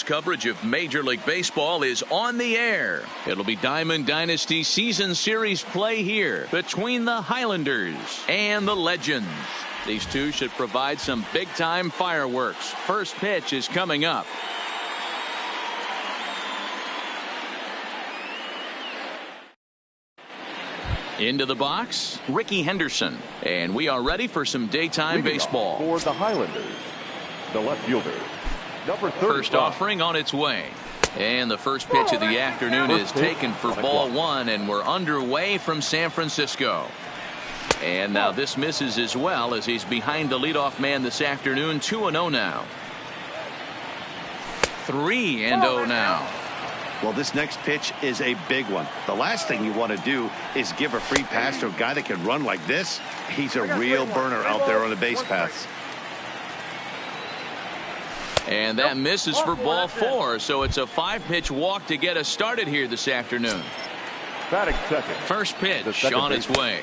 Coverage of Major League Baseball is on the air. It'll be Diamond Dynasty Season Series play here between the Highlanders and the Legends. These two should provide some big-time fireworks. First pitch is coming up. Into the box, Ricky Henderson. And we are ready for some daytime baseball. For the Highlanders, the left fielder, number 35. First offering on its way. And the first pitch of the afternoon is taken for ball one, and we're underway from San Francisco. And now this misses as well, as he's behind the leadoff man this afternoon. 2-0 now. 3-0 now. Well, this next pitch is a big one. The last thing you want to do is give a free pass to a guy that can run like this. He's a real burner out there on the base paths. And that misses for ball four, so it's a 5-pitch walk to get us started here this afternoon. Batting second. First pitch on its way.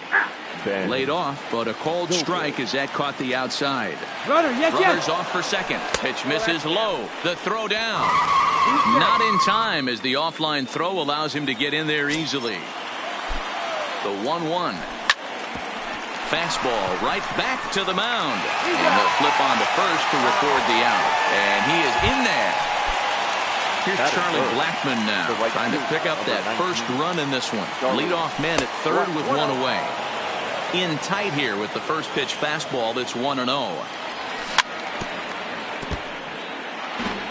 Laid off, but a cold strike as that caught the outside. Runners off for second. Pitch misses low. The throw down. Not in time, as the offline throw allows him to get in there easily. The 1-1. Fastball right back to the mound. And he'll flip on to first to record the out. And he is in there. Here's Charlie Blackmon now, trying to pick up that first run in this one. Leadoff man at third with one away. In tight here with the first pitch fastball. That's 1-0.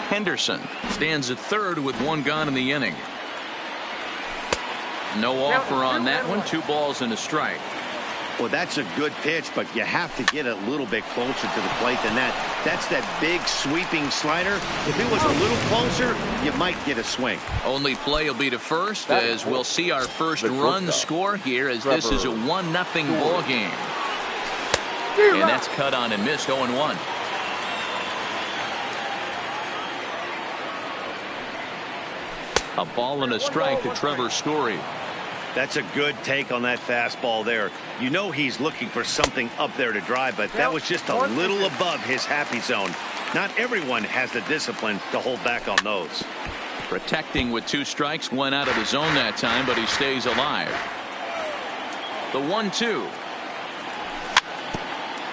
Henderson stands at third with one gone in the inning. No offer on that one. 2 balls and a strike. Well, that's a good pitch, but you have to get a little bit closer to the plate than that. That's that big sweeping slider. If it was a little closer, you might get a swing. Only play will be to first, as we'll see our first run score here, as this is a 1-0 ball game. And that's cut on and missed. 0-1. A ball and a strike to Trevor Story. That's a good take on that fastball there. You know he's looking for something up there to drive, but that was just a little above his happy zone. Not everyone has the discipline to hold back on those. Protecting with 2 strikes, went out of the zone that time, but he stays alive. The 1-2.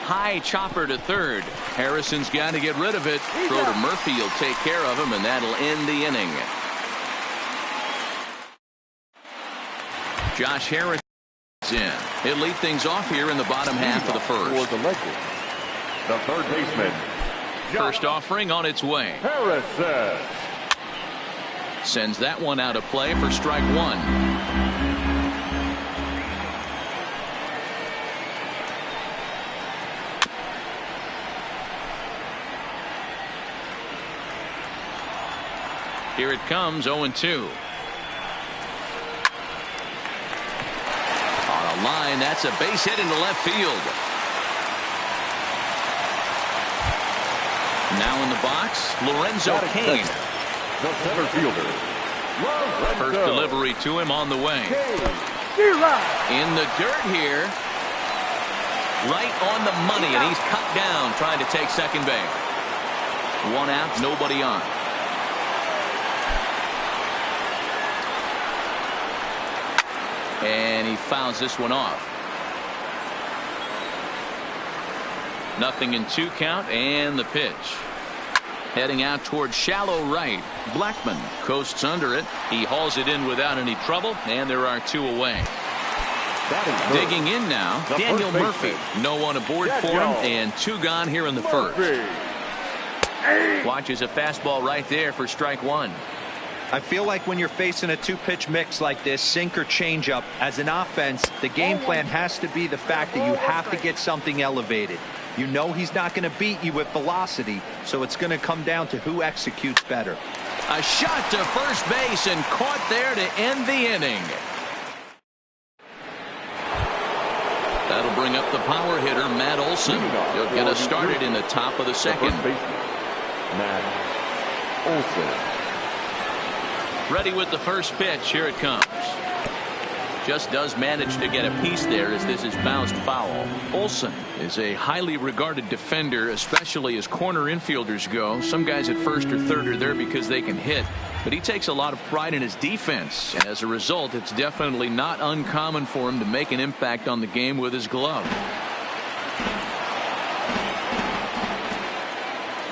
High chopper to third. Harrison's got to get rid of it. Throw to Murphy will take care of him, and that'll end the inning. Josh Harris in. He'll lead things off here in the bottom half of the first. For the Lakers, the third baseman. First offering on its way. Harrison sends that one out of play for strike 1. Here it comes. 0-2. Line, that's a base hit into left field. Now in the box, Lorenzo Cain. The center fielder. First delivery to him on the way. In the dirt here. Right on the money, and he's cut down trying to take second base. 1 out, nobody on. And he fouls this one off. 0-2 count, and the pitch. Heading out towards shallow right. Blackmon coasts under it. He hauls it in without any trouble, and there are 2 away. Digging in now, Daniel Murphy. No one aboard for him, and 2 gone here in the first. Watches a fastball right there for strike 1. I feel like when you're facing a 2-pitch mix like this, sink or changeup, as an offense, the game plan has to be the fact that you have to get something elevated. You know he's not going to beat you with velocity, so it's going to come down to who executes better. A shot to first base and caught there to end the inning. That'll bring up the power hitter, Matt Olson. He'll get us started in the top of the second. Matt Olson. Ready with the first pitch. Here it comes. Just does manage to get a piece there as this is bounced foul. Olsen is a highly regarded defender, especially as corner infielders go. Some guys at first or third are there because they can hit, but he takes a lot of pride in his defense, and as a result it's definitely not uncommon for him to make an impact on the game with his glove.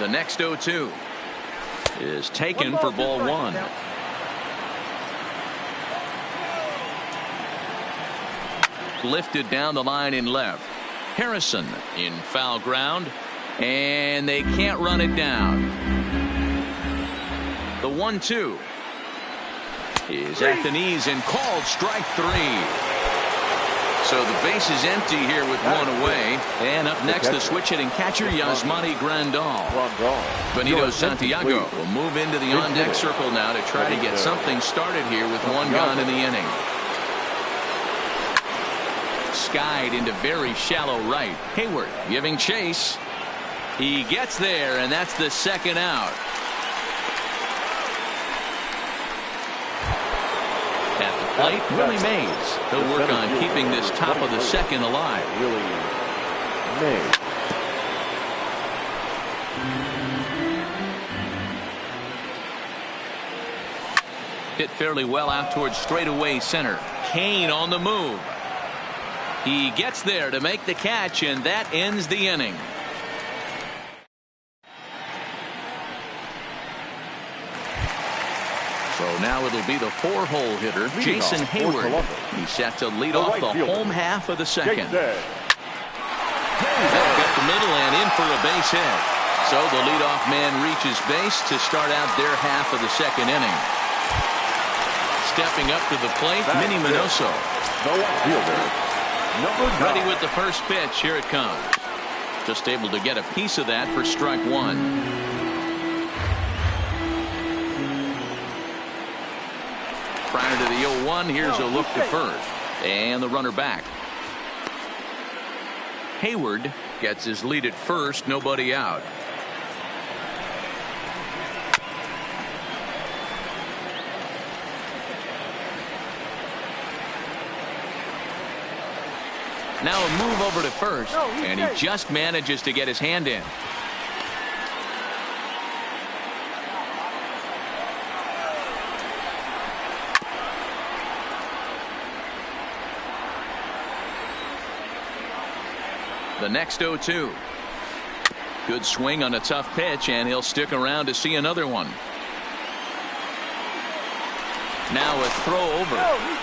The next 0-2 is taken for ball one. Lifted down the line in left. Harrison in foul ground, and they can't run it down. The 1-2 is at the knees and called strike three. So the base is empty here with one away. And up next, the switch hitting catcher, Yasmani Grandal. Benito Santiago will move into the on-deck circle now to try to get something started here with one gone in the inning. Skied into very shallow right. Hayward giving chase. He gets there, and that's the second out. At the plate, Willie Mays. He'll work on keeping this top of the second alive. Willie Mays. Hit fairly well out towards straightaway center. Kane on the move. He gets there to make the catch, and that ends the inning. So now it'll be the four-hole hitter, Jason Hayward. He's set to lead off the home half of the second. Back up the middle and in for a base hit. So the leadoff man reaches base to start out their half of the second inning. Stepping up to the plate, Minnie Minoso. Ready with the first pitch. Here it comes. Just able to get a piece of that for strike one. Prior to the 0-1, here's a look to first. And the runner back. Hayward gets his lead at first, nobody out. Now a move over to first, and he just manages to get his hand in. The next 0-2. Good swing on a tough pitch, and he'll stick around to see another one. Now a throw over.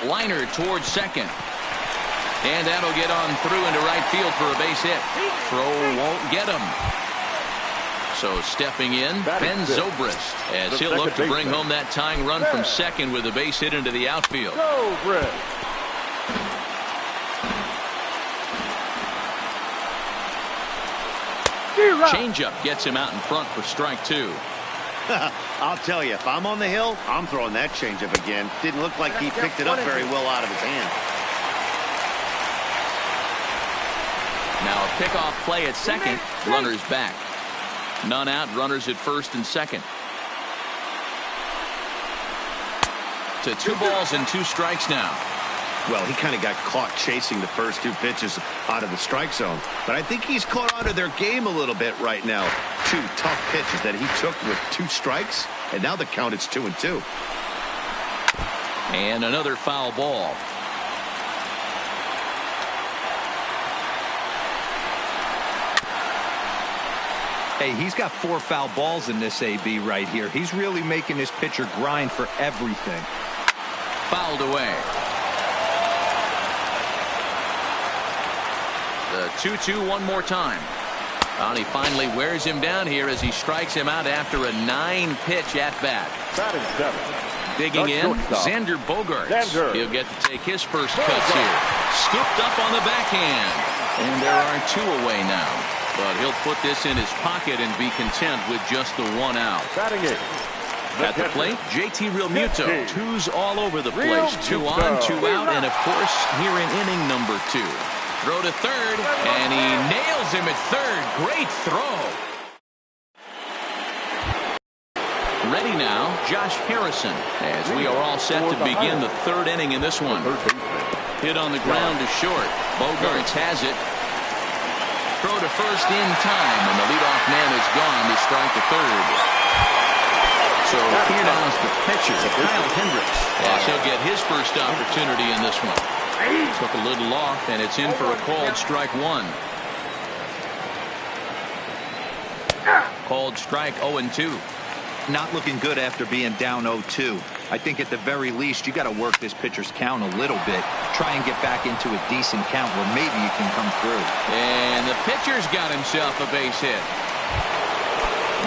Liner towards second. And that'll get on through into right field for a base hit. Throw won't get him. So stepping in, Ben Zobrist, as he'll look to bring home that tying run from second with a base hit into the outfield. Changeup gets him out in front for strike two. I'll tell you, if I'm on the hill, I'm throwing that changeup again. Didn't look like he picked it up very well out of his hand. Now a pickoff play at second. Runners back. None out. Runners at first and second. To 2 balls and 2 strikes now. Well, he kind of got caught chasing the first 2 pitches out of the strike zone. But I think he's caught onto their game a little bit right now. 2 tough pitches that he took with 2 strikes. And now the count is 2-2. And another foul ball. Hey, he's got 4 foul balls in this AB right here. He's really making this pitcher grind for everything. Fouled away. The 2-2 one more time. And he finally wears him down here as he strikes him out after a 9-pitch at-bat. Digging in, Xander Bogaerts. He'll get to take his first cuts here. Scooped up on the backhand. And there are 2 away now. But he'll put this in his pocket and be content with just the 1 out. At the plate, JT Realmuto. 2s all over the place. 2 on, 2 out, and of course, here in inning number 2. Throw to third, and he nails him at third. Great throw. ready now, Josh Harrison, as we are all set to begin the third inning in this one. Hit on the ground to short. Bogarts has it. Throw to first in time, and the leadoff man is gone to strike the third. So here now is the pitcher, Kyle Hendricks, as he'll get his first opportunity in this one. Took a little off, and it's in for a called strike one. Called strike 0-2. Not looking good after being down 0-2. I think at the very least you got to work this pitcher's count a little bit. Try and get back into a decent count where maybe you can come through. And the pitcher's got himself a base hit.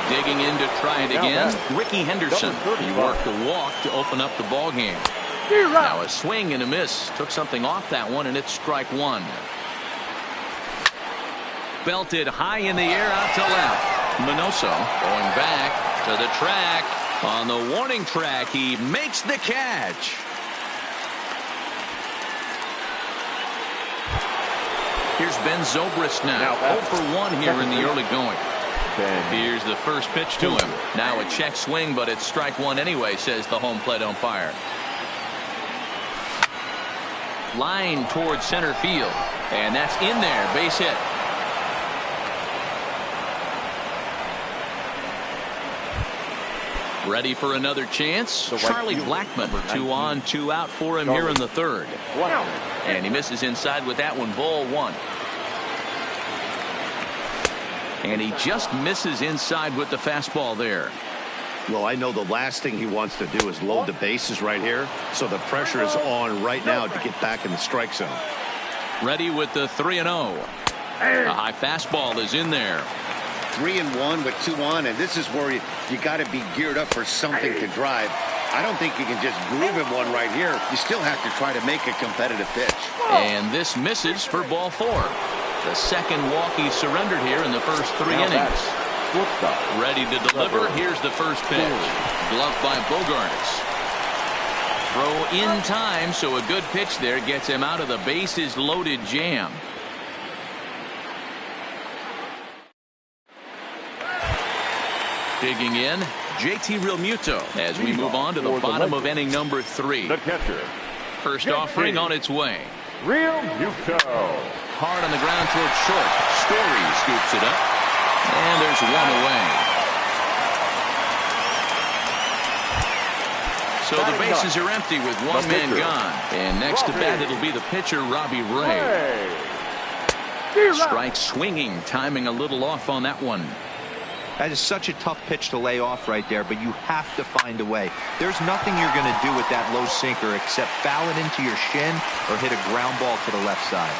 Digging in to try it again, Ricky Henderson. He worked a walk to open up the ball game. Now a swing and a miss. Took something off that one, and it's strike one. Belted high in the air out to left. Minoso going back to the track. On the warning track, he makes the catch. Here's Ben Zobrist now. 0 for 1 here in the early going. Here's the first pitch to him. Now a check swing, but it's strike one anyway, says the home plate umpire. Line towards center field. And that's in there. Base hit. Ready for another chance. Charlie Blackmon. 2 on, 2 out for him here in the third. And he misses inside with that one. Ball one. And he just misses inside with the fastball there. Well, I know the last thing he wants to do is load the bases right here. So the pressure is on right now to get back in the strike zone. Ready with the 3-0. A high fastball is in there. 3-1 with 2 on, and this is where you got to be geared up for something to drive. I don't think you can just groove him one right here. You still have to try to make a competitive pitch. And this misses for ball 4. The second walk he surrendered here in the first 3 innings. Ready to deliver. Here's the first pitch. Gloved by Bogarts. Throw in time, so a good pitch there gets him out of the bases loaded jam. Digging in, JT Realmuto as we move on to the bottom of inning number 3. The catcher. First offering on its way. Realmuto. Hard on the ground towards short. Story scoops it up. And there's one away. So the bases are empty with one man gone. And next to bat it'll be the pitcher Robbie Ray. Strike swinging, timing a little off on that one. That is such a tough pitch to lay off right there, but you have to find a way. There's nothing you're going to do with that low sinker except foul it into your shin or hit a ground ball to the left side.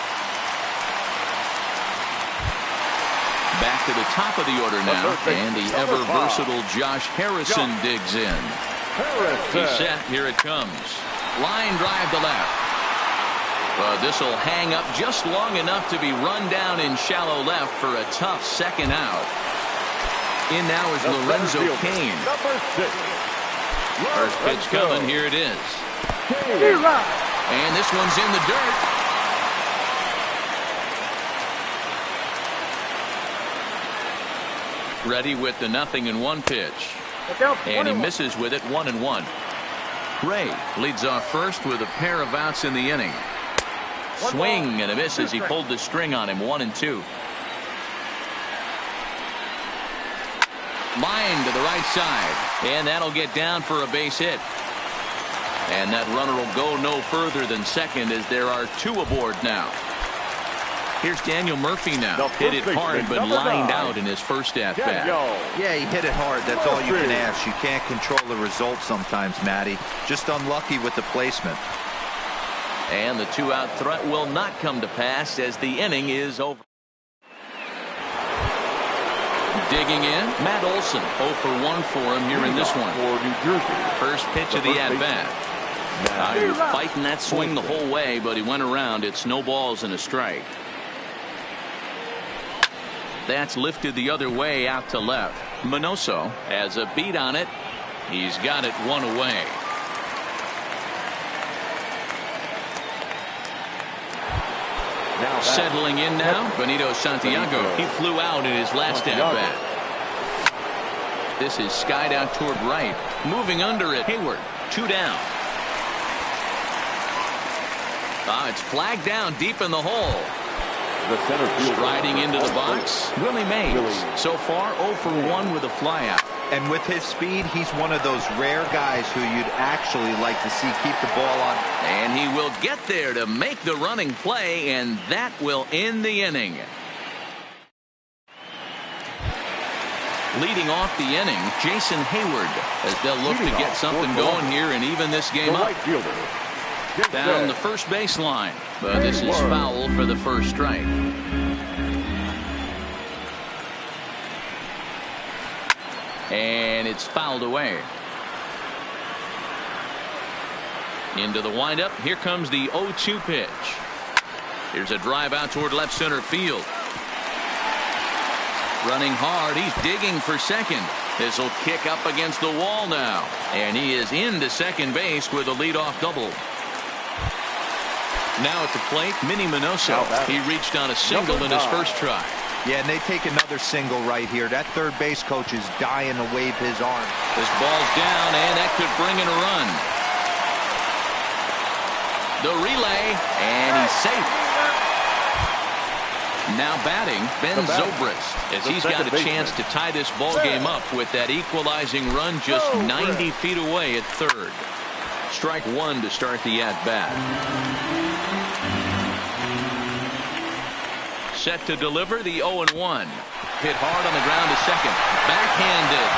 Back to the top of the order now, and the ever versatile Josh Harrison digs in. He's set. Here it comes. Line drive to left. But this will hang up just long enough to be run down in shallow left for a tough second out. In now is Lorenzo Cain. First pitch coming. Here it is. And this one's in the dirt. Ready with the 0-1 pitch. And he misses with it. 1-1. Ray leads off first with a pair of outs in the inning. Swing and a miss as he pulled the string on him. 1-2. Line to the right side, and that'll get down for a base hit. And that runner will go no further than second as there are 2 aboard now. Here's Daniel Murphy now. Hit it hard, but lined out in his first at bat. Yeah, he hit it hard. That's all you can ask. You can't control the result sometimes, Matty. Just unlucky with the placement. And the 2-out threat will not come to pass as the inning is over. Digging in, Matt Olson. 0 for 1 for him here in this one. First pitch of the at-bat. He was fighting that swing the whole way, but he went around. It's no balls and a strike. That's lifted the other way out to left. Minoso has a beat on it. He's got it 1 away. Settling in now, Benito Santiago. He flew out in his last at-bat. This is skied out toward right. Moving under it. Hayward. 2 down. It's flagged down deep in the hole. The center fielder. Striding into the box. Willie Mays. So far 0 for 1 with a flyout. And with his speed, he's one of those rare guys who you'd actually like to see keep the ball on. And he will get there to make the running play, and that will end the inning. Leading off the inning, Jason Hayward, as they'll look to get something going here and even this game up. Down the first baseline, but this is foul for the first strike. And it's fouled away. Into the windup. Here comes the 0-2 pitch. Here's a drive out toward left center field. Running hard. He's digging for second. This will kick up against the wall now. And he is into second base with a leadoff double. Now at the plate, Minnie Minoso. He reached on a single in his first try. Yeah, and they take another single right here. That third base coach is dying to wave his arm. This ball's down, and that could bring in a run. The relay, and he's safe. Now batting, Ben Zobrist, as he's got a chance to tie this ball game up with that equalizing run just 90 feet away at third. Strike one to start the at-bat. Set to deliver the 0-1. Hit hard on the ground to second. Backhanded.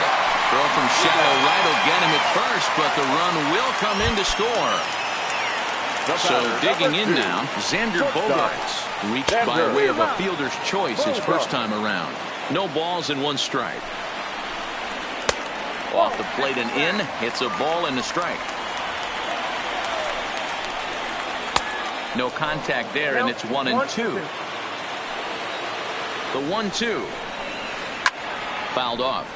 Throw from shallow right will get him at first, but the run will come in to score. So digging in now, Xander Bogaerts reached by way of a fielder's choice his first time around. No balls and 1 strike. Off the plate and in. It's a ball and a strike. No contact there, and it's 1-2. The 1-2 fouled off.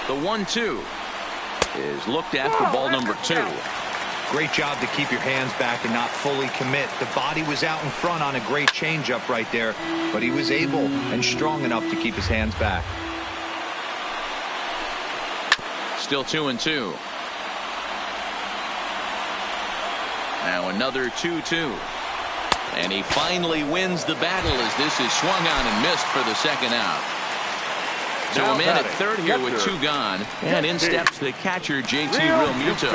The 1-2 is looked at for ball number 2. Great job to keep your hands back and not fully commit. The body was out in front on a great changeup right there, but he was able and strong enough to keep his hands back. Still 2-2. Now another 2-2. And he finally wins the battle as this is swung on and missed for the second out. So a man at third here with 2 gone. And in steps the catcher, JT Realmuto.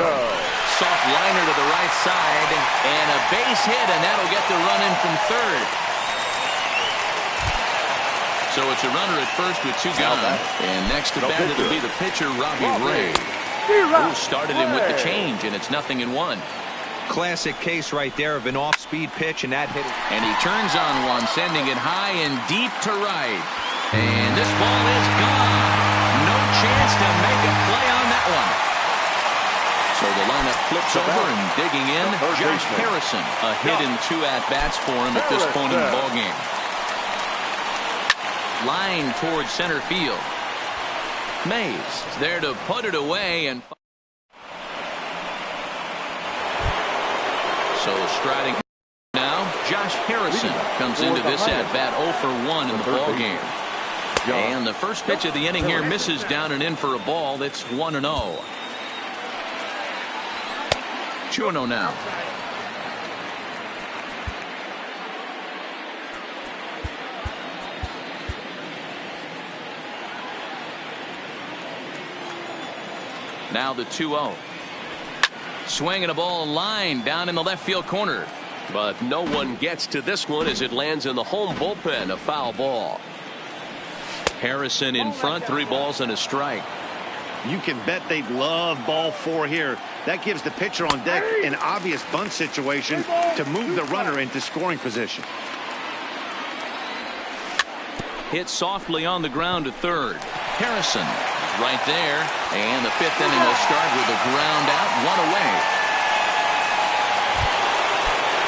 Soft liner to the right side. And a base hit, and that'll get the run in from third. So it's a runner at first with 2 gone. And next to bat it'll be the pitcher, Robbie Ray. Who started him with the change, and it's 0-1. Classic case right there of an off-speed pitch, and that hit it. And he turns on one, sending it high and deep to right. And this ball is gone. No chance to make a play on that one. So the lineup flips over, and digging in, Josh Harrison. A hit in 2 at-bats for him at this point in the ballgame. Line towards center field. Mays is there to put it away, and so striding now, Josh Harrison comes into this at-bat 0 for 1 in the ballgame. And the first pitch of the inning here misses down and in for a ball. That's 1-0. 2-0 now. Now the 2-0. Swinging a ball line down in the left field corner. But no one gets to this one as it lands in the home bullpen. A foul ball. Harrison in front, 3 balls and a strike. You can bet they'd love ball 4 here. That gives the pitcher on deck an obvious bunt situation to move the runner into scoring position. Hit softly on the ground to third. Harrison right there, and the 5th inning will start with a ground out, 1 away.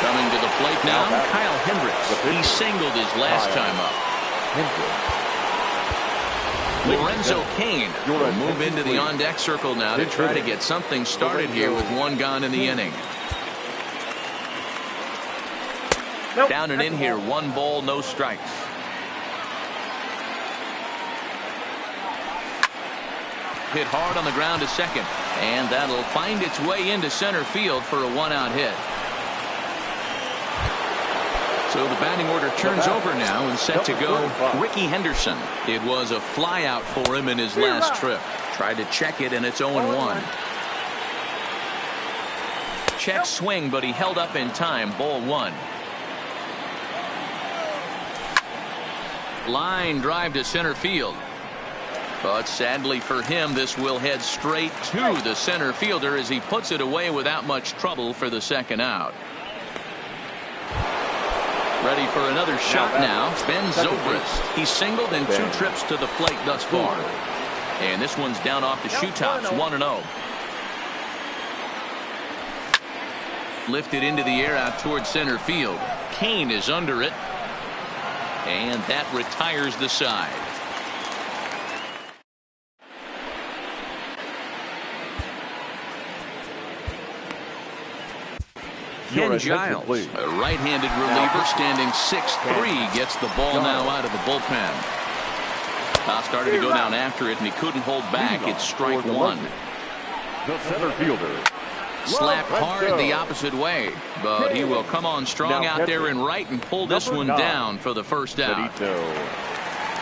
Coming to the plate now, Kyle Hendricks. He singled his last time up. Lorenzo Cain will move into the on-deck circle now to try to get something started here with 1 gone in the inning. Down and in here, 1 ball, no strikes. hit hard on the ground to second, and that'll find its way into center field for a 1-out hit. So the batting order turns over now and set to go Ricky Henderson. It was a fly out for him in his last trip. Tried to check it, and it's 0-1. Check swing, but he held up in time. Ball 1. Line drive to center field. But sadly for him, this will head straight to the center fielder as he puts it away without much trouble for the second out. Ready for another shot now. Ben Zobrist. He's singled in 2 trips to the plate thus far. And this one's down off the shoe tops. 1-0. Lifted into the air out towards center field. Kane is under it. And that retires the side. Ken Giles, a right-handed reliever standing 6'3", gets the ball now out of the bullpen. Started to go down after it, and he couldn't hold back. It's strike 1. The center fielder. Slapped hard the opposite way, but he will come on strong out there in right and pull this one down for the first out.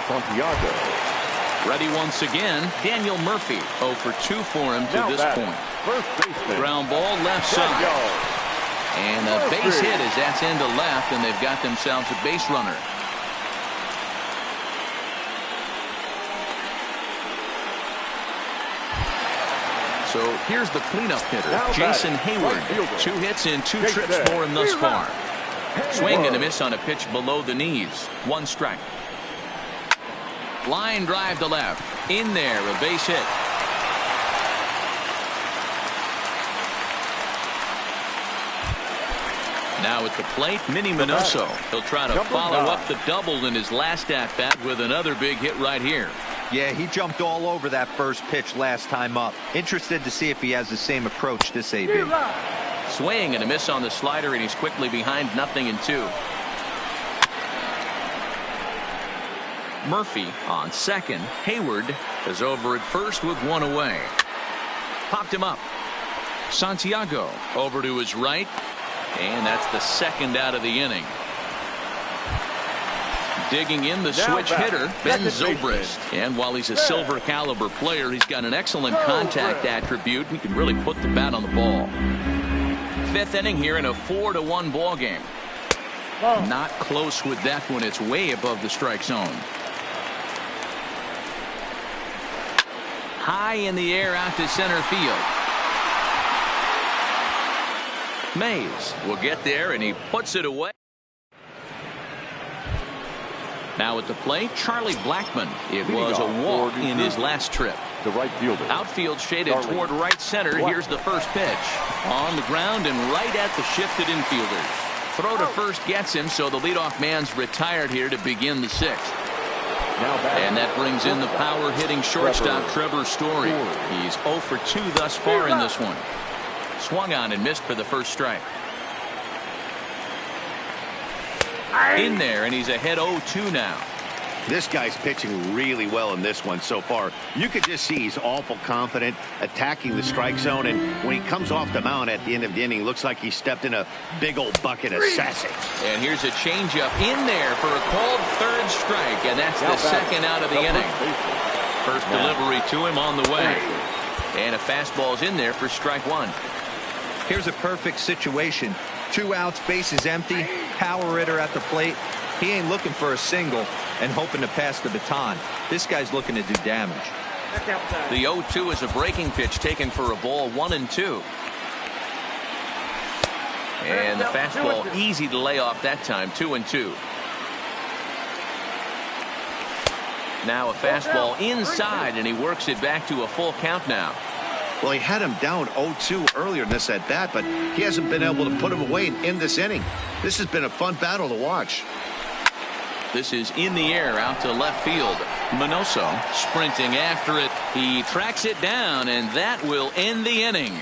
Santiago. Ready once again, Daniel Murphy. 0 for 2 for him to this point. Ground ball left side. And a base hit as that's into left, and they've got themselves a base runner. So here's the cleanup hitter, Jason Hayward. 2 hits in 2 trips for him thus far. Swing and a miss on a pitch below the knees. 1 strike. Line drive to left. In there, a base hit. Now at the plate, Minnie Minoso. He'll try to follow up the double in his last at-bat with another big hit right here. Yeah, he jumped all over that first pitch last time up. Interested to see if he has the same approach this AB. Swing and a miss on the slider, and he's quickly behind 0-2. Murphy on second. Hayward is over at first with 1 away. Popped him up. Santiago over to his right. And that's the second out of the inning. Digging in the switch hitter, Ben Zobrist. And while he's a silver caliber player, he's got an excellent contact attribute. He can really put the bat on the ball. 5th inning here in a 4-1 ball game. Not close with that one. It's way above the strike zone. High in the air out to center field. Mays will get there, and he puts it away. Now at the plate, Charlie Blackmon. It was a walk in his last trip. The right fielder. Outfield shaded toward right center. Here's the first pitch. On the ground and right at the shifted infielders. Throw to first gets him, so the leadoff man's retired here to begin the 6th. And that brings in the power-hitting shortstop Trevor Story. He's 0 for 2 thus far in this one. Swung on and missed for the first strike. In there, and he's ahead 0-2 now. This guy's pitching really well in this one so far. You could just see he's awful confident, attacking the strike zone, and when he comes off the mound at the end of the inning, looks like he stepped in a big old bucket of sassy. And here's a changeup in there for a called 3rd strike, and that's the second out of the inning. First delivery to him on the way. And a fastball's in there for strike 1. Here's a perfect situation. 2 outs, bases empty, power hitter at the plate. He ain't looking for a single and hoping to pass the baton. This guy's looking to do damage. The 0-2 is a breaking pitch taken for a ball. 1-2. And the fastball easy to lay off that time. 2-2. Now a fastball inside, and he works it back to a full count now. Well, he had him down 0-2 earlier in this at bat, but he hasn't been able to put him away in this inning. This has been a fun battle to watch. This is in the air out to left field. Minoso sprinting after it. He tracks it down, and that will end the inning.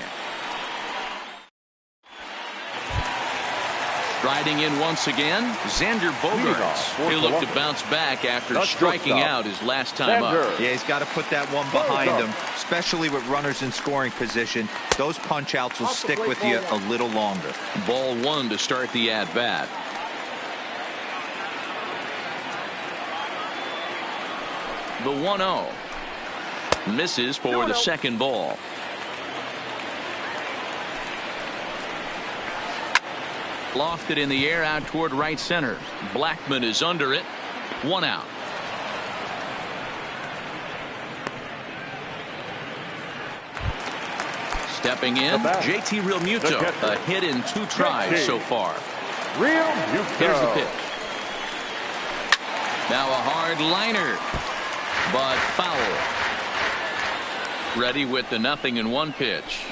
Riding in once again, Xander Bogaerts. He'll look to bounce back after striking out his last time up. Yeah, he's got to put that one behind him, especially with runners in scoring position. Those punch outs will stick with you a little longer. Ball one to start the at bat. The 1-0 misses for the second ball. Lofted in the air out toward right center. Blackmon is under it. 1 out. Stepping in, JT Realmuto. A hit in 2 tries so far. Here's the pitch. Now a hard liner, but foul. Ready with the 0-1 pitch.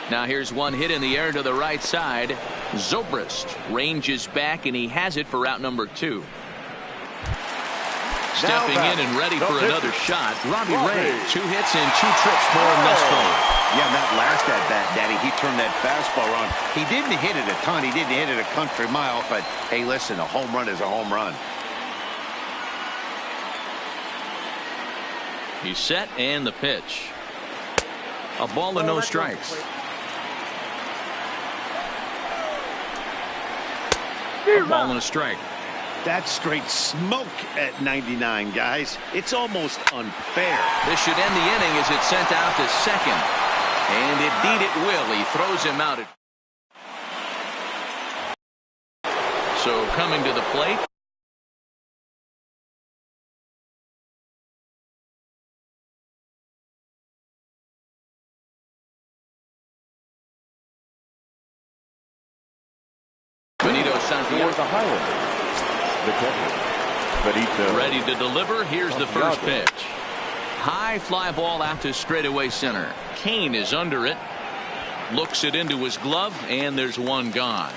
Now here's one hit in the air to the right side. Zobrist ranges back, and he has it for out number 2. Stepping in and ready for another shot, Robbie Ray. 2 hits and 2 trips for him thus far. Yeah, that last at bat, Daddy, he turned that fastball around. He didn't hit it a ton. He didn't hit it a country mile, but hey, listen, a home run is a home run. He's set, and the pitch. A ball and no strikes. A ball and a strike. That's straight smoke at 99, guys. It's almost unfair. This should end the inning as it's sent out to second. And indeed it will. He throws him out. So coming to the plate. Benito Santiago. For the Highlanders, the catcher, Benito. Ready to deliver. Here's the first pitch. High fly ball out to straightaway center. Kane is under it. Looks it into his glove, and there's one gone.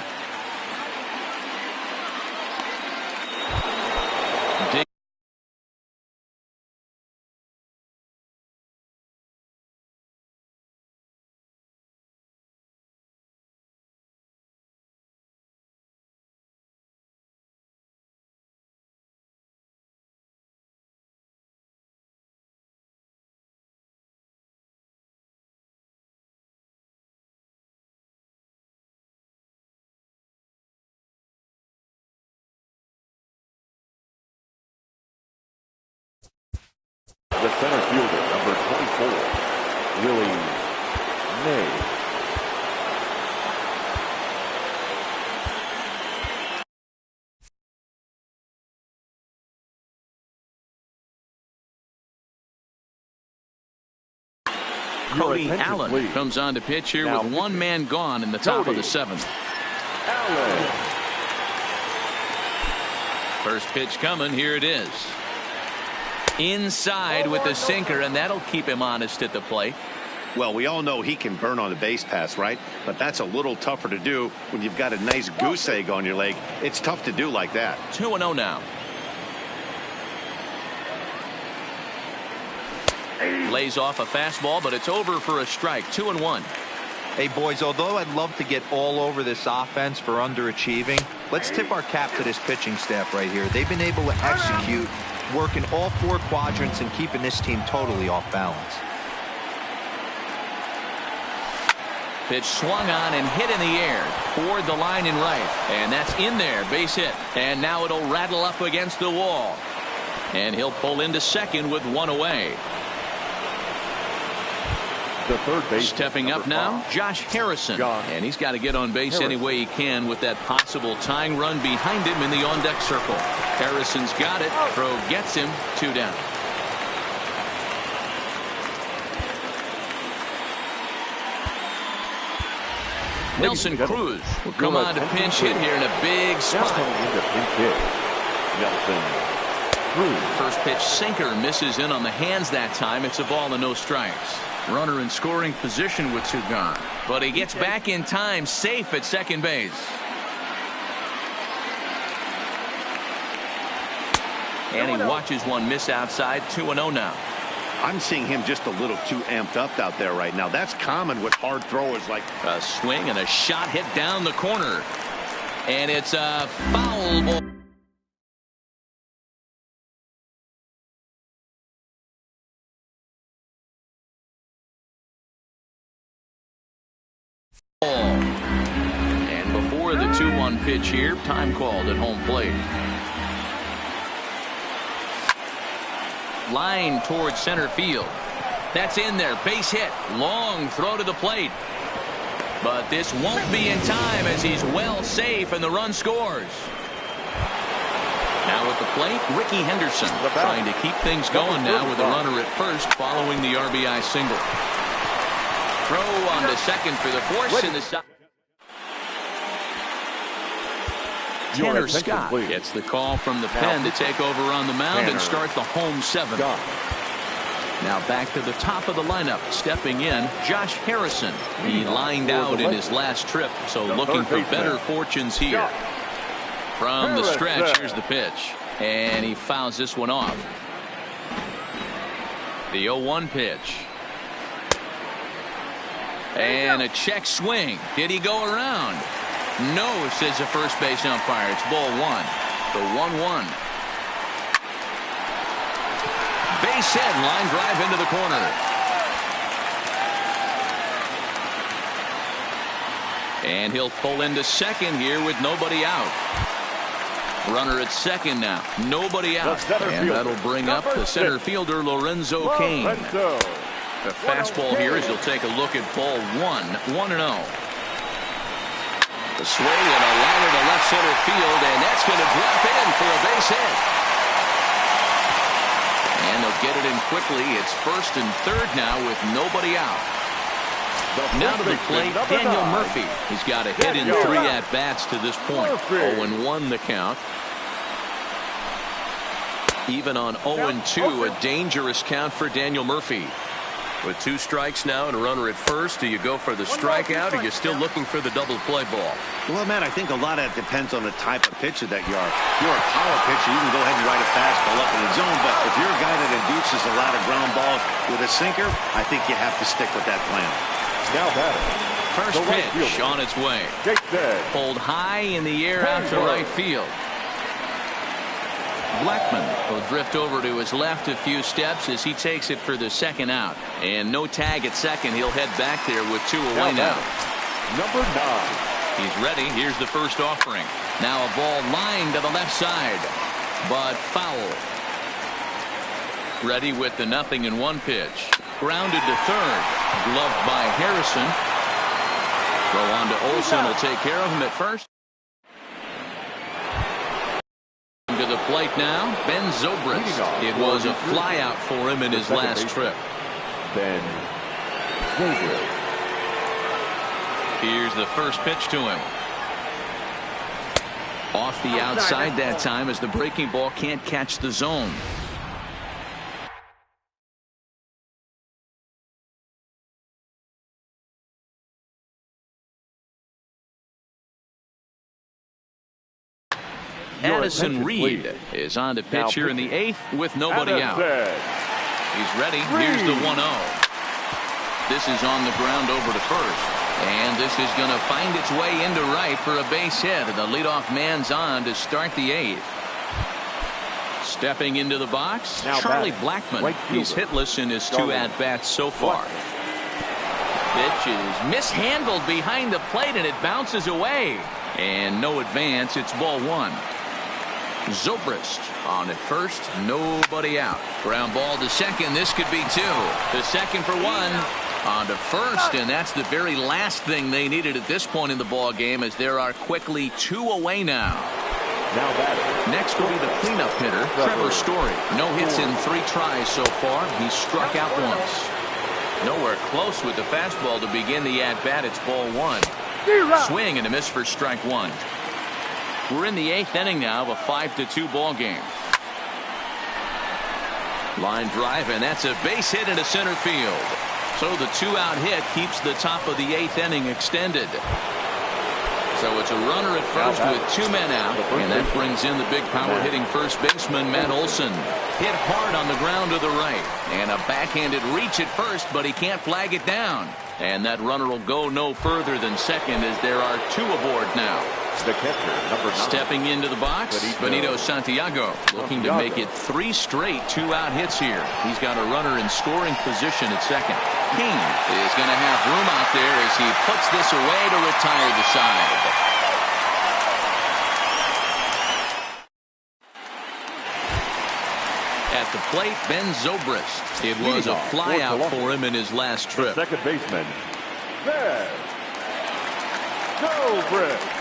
The center fielder, number 24, Willie Mays. Cody Allen comes on to pitch here with one man gone in the top of the 7th. Allen. First pitch coming. Here it is. Inside with the sinker, and that'll keep him honest at the plate. Well, we all know he can burn on the base pass, right? But that's a little tougher to do when you've got a nice goose egg on your leg. It's tough to do like that. 2-0 now. Lays off a fastball, but it's over for a strike. 2-1. Hey, boys, although I'd love to get all over this offense for underachieving, let's tip our cap to this pitching staff right here. They've been able to execute, working all 4 quadrants and keeping this team totally off balance. Pitch swung on and hit in the air toward the line in right, and that's in there. Base hit, and now it'll rattle up against the wall, and he'll pull into second with 1 away. The third base. Stepping up now, Josh Harrison, and he's got to get on base any way he can with that possible tying run behind him in the on-deck circle. Harrison's got it. Throw gets him. 2 down. Nelson Cruz will come on to pinch hit here in a big spot. Nelson Cruz. First pitch sinker misses in on the hands that time. It's a ball and no strikes. Runner in scoring position with 2 gone, but he gets back in time, safe at second base. And he watches one miss outside. 2-0 now. I'm seeing him just a little too amped up out there right now. That's common with hard throwers. Like a swing and a shot hit down the corner. And it's a foul ball. And before the 2-1 pitch here, time called at home plate. Line towards center field. That's in there. Base hit. Long throw to the plate. But this won't be in time as he's well safe and the run scores. Now at the plate, Ricky Henderson trying to keep things going now with a runner at first following the RBI single. Throw on to second for the force in the side. Tanner Scott gets the call from the pen to take over on the mound and start the home 7th. Now back to the top of the lineup, stepping in, Josh Harrison. He lined out in his last trip, so looking for better fortunes here. From the stretch, here's the pitch, and he fouls this one off. The 0-1 pitch. And a check swing. Did he go around? No, says the first base umpire. It's ball 1. The 1-1. Base hit, line drive into the corner. And he'll pull into second here with nobody out. Runner at second now. Nobody out. And that'll bring up the center fielder, Lorenzo Cain. The fastball here as he'll take a look at ball 1-0. The swing and a liner to left center field, and that's going to drop in for a base hit. And they'll get it in quickly. It's first and third now with nobody out. Now to the plate, Daniel Murphy. He's got a hit in 3 at-bats to this point. 0-1 the count. Even on 0-2, a dangerous count for Daniel Murphy. With 2 strikes now and a runner at first, do you go for the strikeout or are you still looking for the double play ball? Well, Matt, I think a lot of that depends on the type of pitcher that you are. If you're a power pitcher, you can go ahead and ride a fastball up in the zone, but if you're a guy that induces a lot of ground balls with a sinker, I think you have to stick with that plan. Now batter. First pitch on its way. Pulled high in the air out to right field. Blackman will drift over to his left a few steps as he takes it for the second out. And no tag at second. He'll head back there with 2 away now. Number 9. He's ready. Here's the first offering. Now a ball lined to the left side, but foul. Ready with the 0-1 pitch. Grounded to third. Gloved by Harrison. Throw on to Olsen will take care of him at first. To the plate now, Ben Zobrist. It was a fly out for him in his last trip. Ben Zobrist. Here's the first pitch to him. Off the outside that time as the breaking ball can't catch the zone. Addison Reed is on to pitch here in the 8th with nobody out. He's ready. Here's the 1-0. This is on the ground over to first. And this is going to find its way into right for a base hit. And the leadoff man's on to start the 8th. Stepping into the box, Charlie Blackman. He's hitless in his 2 at-bats so far. Pitch is mishandled behind the plate and it bounces away. And no advance. It's ball 1. Zobrist on at first, nobody out. Ground ball to second. This could be 2. The second for 1. On to first, and that's the very last thing they needed at this point in the ball game, as there are quickly 2 away now. Next will be the cleanup hitter, Trevor Story. No hits in 3 tries so far. He's struck out once. Nowhere close with the fastball to begin the at-bat. It's ball 1. Swing and a miss for strike 1. We're in the 8th inning now of a 5-2 ball game. Line drive, and that's a base hit into center field. So the 2-out hit keeps the top of the 8th inning extended. So it's a runner at first with 2 men out, and that brings in the big power hitting first baseman Matt Olson. Hit hard on the ground to the right, and a backhanded reach at first, but he can't flag it down. And that runner will go no further than second as there are 2 aboard now. The catcher, number 9. Stepping into the box, Benito Santiago, looking to make it 3 straight 2-out hits here. He's got a runner in scoring position at second. Kane is going to have room out there as he puts this away to retire the side. At the plate, Ben Zobrist. It was a flyout for him in his last trip. Second baseman, Ben Zobrist.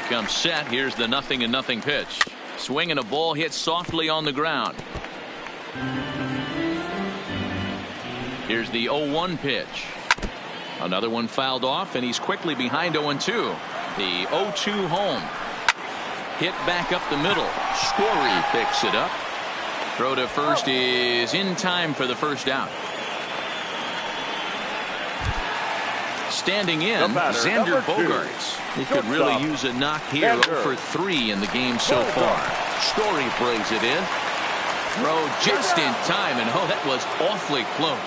Comes set. Here's the 0-0 pitch. Swinging a ball hit softly on the ground. Here's the 0-1 pitch. Another one fouled off, and he's quickly behind 0-2. The 0-2 home. Hit back up the middle. Story picks it up. Throw to first is in time for the first out. Standing in, Xander Bogaerts. He could really use a knock here. 0 for 3 in the game so far. Story brings it in. Throw just in time, and oh, that was awfully close.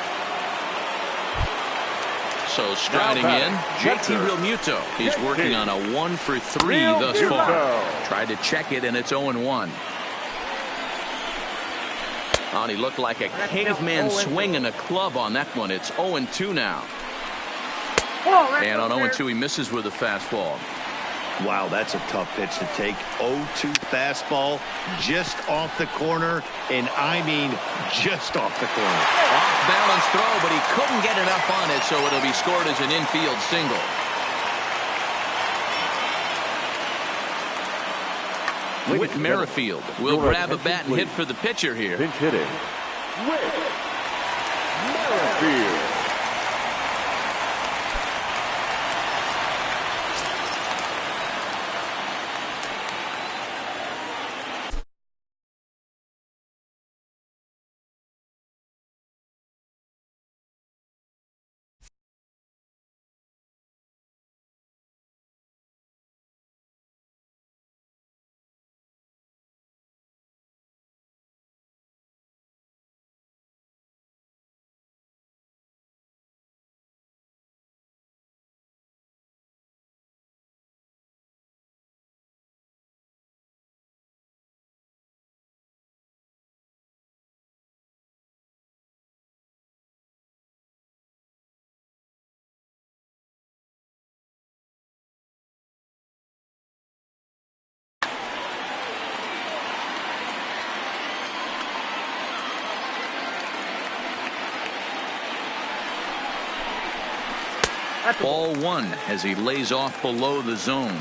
So striding in, JT Realmuto. He's working on a 1 for 3 thus far. Tried to check it, and it's 0-1. Oh, and he looked like a caveman swinging a club on that one. It's 0-2 now. And on 0-2, he misses with a fastball. Wow, that's a tough pitch to take. 0-2 fastball just off the corner, and I mean just off the corner. Off balance throw, but he couldn't get enough on it, so it'll be scored as an infield single. Whit Merrifield will grab a bat and hit for the pitcher here. Pinch hitting, Whit Merrifield. Ball 1 as he lays off below the zone.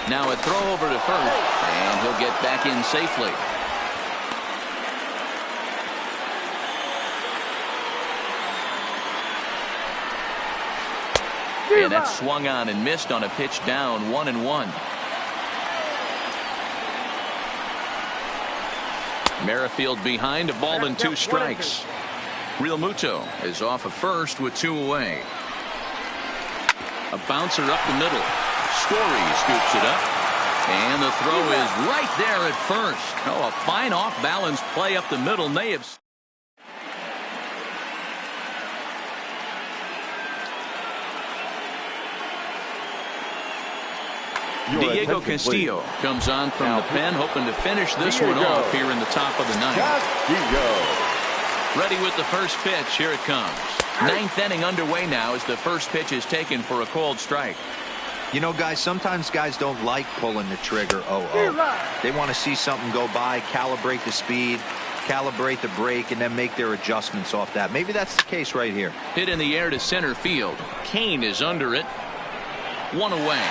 Now a throw over to first, and he'll get back in safely. And that swung on and missed on a pitch down 1-1. Merrifield behind, a ball and 2 strikes. Realmuto is off of first with 2 away. A bouncer up the middle. Story scoops it up. And the throw is right there at first. Oh, a fine off-balance play up the middle. May have. Diego Castillo comes on from the pen, hoping to finish this one off here in the top of the 9th. Ready with the first pitch. Here it comes. 9th inning underway now as the first pitch is taken for a called strike. You know, guys, sometimes guys don't like pulling the trigger 0-0. They want to see something go by, calibrate the speed, calibrate the break, and then make their adjustments off that. Maybe that's the case right here. Hit in the air to center field. Kane is under it. 1 away.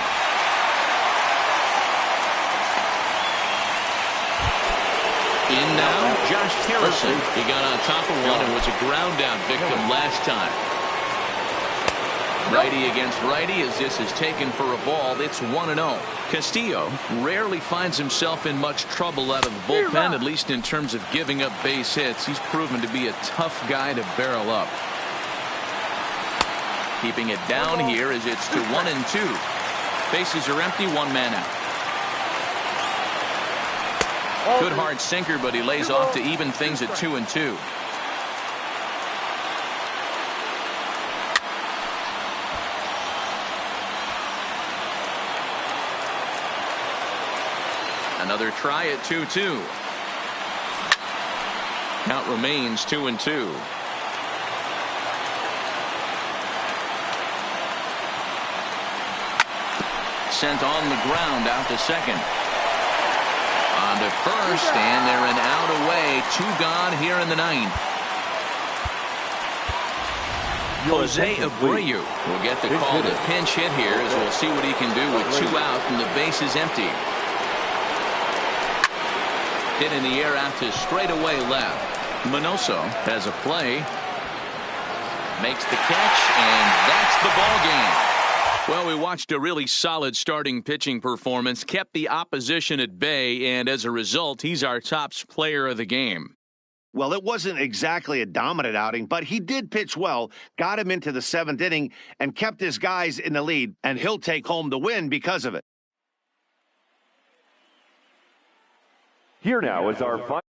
In now, Josh Harrison. He got on top of one and was a ground out victim last time. Righty against righty as this is taken for a ball. It's 1-0. Castillo rarely finds himself in much trouble out of the bullpen, at least in terms of giving up base hits. He's proven to be a tough guy to barrel up. Keeping it down here as it's to 1-2. Bases are empty, 1 man out. Good hard sinker, but he lays off to even things at 2-2. Another try at 2-2. Count remains 2-2. Sent on the ground out to second. On to first, and they're an out away. 2 gone here in the 9th. Jose Abreu will get the call to pinch hit here, as we'll see what he can do with 2 out and the base is empty. Hit in the air out to straightaway left. Minoso has a play. Makes the catch, and that's the ball game. Well, we watched a really solid starting pitching performance, kept the opposition at bay, and as a result, he's our top player of the game. Well, it wasn't exactly a dominant outing, but he did pitch well, got him into the 7th inning, and kept his guys in the lead, and he'll take home the win because of it. Here now is our final.